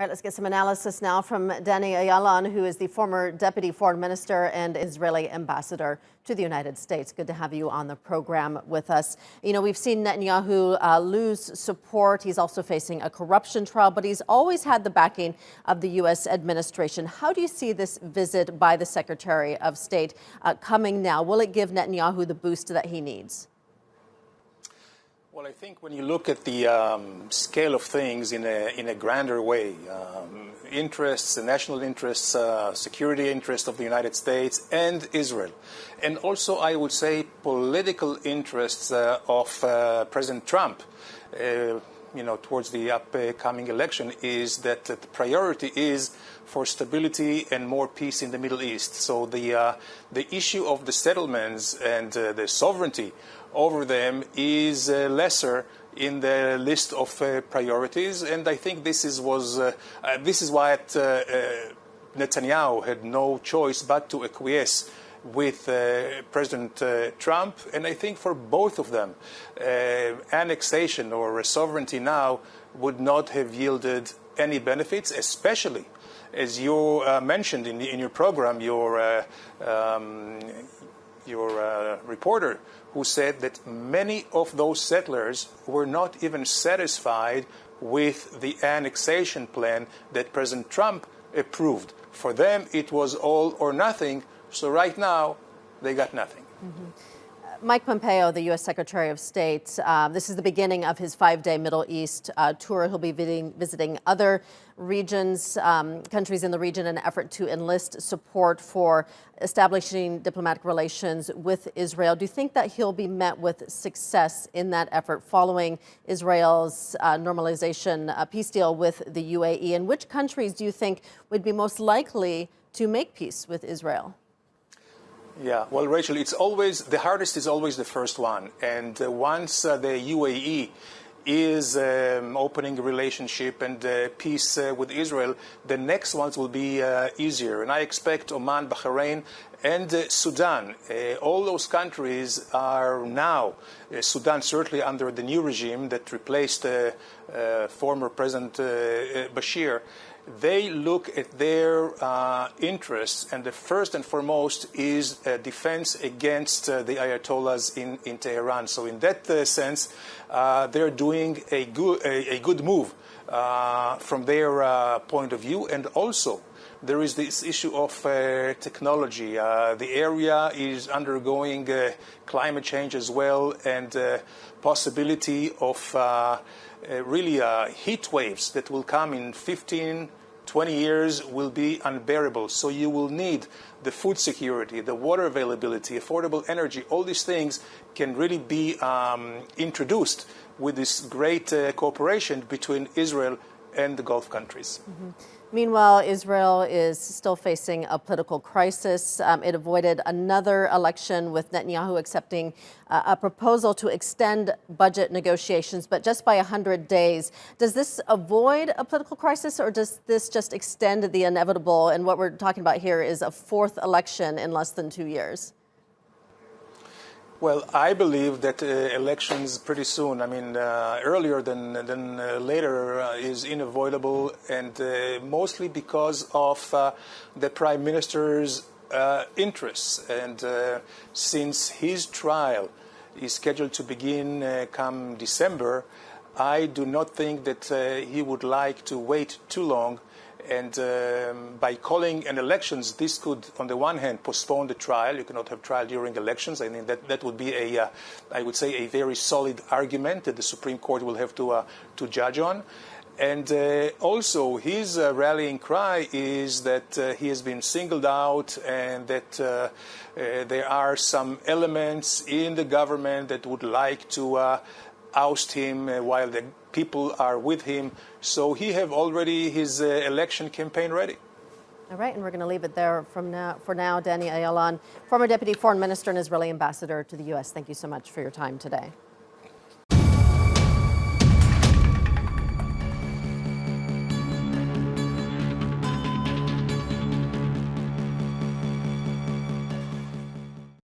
All right, let's get some analysis now from Danny Ayalon, who is the former Deputy Foreign Minister and Israeli Ambassador to the United States. Good to have you on the program with us. You know, we've seen Netanyahu lose support. He's also facing a corruption trial, but he's always had the backing of the U.S. administration. How do you see this visit by the Secretary of State coming now? Will it give Netanyahu the boost that he needs? Well, I think when you look at the scale of things in a grander way, interests, the national interests, security interests of the United States and Israel, and also I would say political interests of President Trump, towards the upcoming election, is that the priority is for stability and more peace in the Middle East. So the issue of the settlements and the sovereignty over them is lesser in the list of priorities, and I think this is why Netanyahu had no choice but to acquiesce with President Trump. And I think for both of them, annexation or sovereignty now would not have yielded any benefits, especially as you mentioned in your program, your reporter, who said that many of those settlers were not even satisfied with the annexation plan that President Trump approved. For them, it was all or nothing. So right now, they got nothing. Mm-hmm. Mike Pompeo, the U.S. Secretary of State, this is the beginning of his 5-day Middle East tour. He'll be visiting other regions, countries in the region, in an effort to enlist support for establishing diplomatic relations with Israel. Do you think that he'll be met with success in that effort following Israel's normalization peace deal with the UAE? And which countries do you think would be most likely to make peace with Israel? Yeah, well, Rachel, the hardest is always the first one. And once the UAE is opening a relationship and peace with Israel, the next ones will be easier. And I expect Oman, Bahrain, and Sudan. All those countries are now, Sudan certainly under the new regime that replaced former President Bashir, they look at their interests, and the first and foremost is defense against the Ayatollahs in Tehran. So in that sense, they're doing a good move from their point of view. And also, there is this issue of technology. The area is undergoing climate change as well, and possibility of really heat waves that will come in 15, 20 years will be unbearable. So you will need the food security, the water availability, affordable energy. All these things can really be introduced with this great cooperation between Israel and the Gulf countries. Mm-hmm. Meanwhile, Israel is still facing a political crisis. It avoided another election with Netanyahu accepting a proposal to extend budget negotiations, but just by 100 days. Does this avoid a political crisis, or does this just extend the inevitable? And what we're talking about here is a fourth election in less than 2 years. Well, I believe that elections pretty soon, earlier than later, is unavoidable, and mostly because of the Prime Minister's interests. And since his trial is scheduled to begin come December, I do not think that he would like to wait too long. And by calling an elections, this could, on the one hand, postpone the trial. You cannot have trial during elections. I mean, that would be I would say, a very solid argument that the Supreme Court will have to judge on. And also, his rallying cry is that he has been singled out, and that there are some elements in the government that would like to oust him while the people are with him. So he have already his election campaign ready. All right, and we're going to leave it there for now. Danny Ayalon, former Deputy Foreign Minister and Israeli Ambassador to the U.S. Thank you so much for your time today.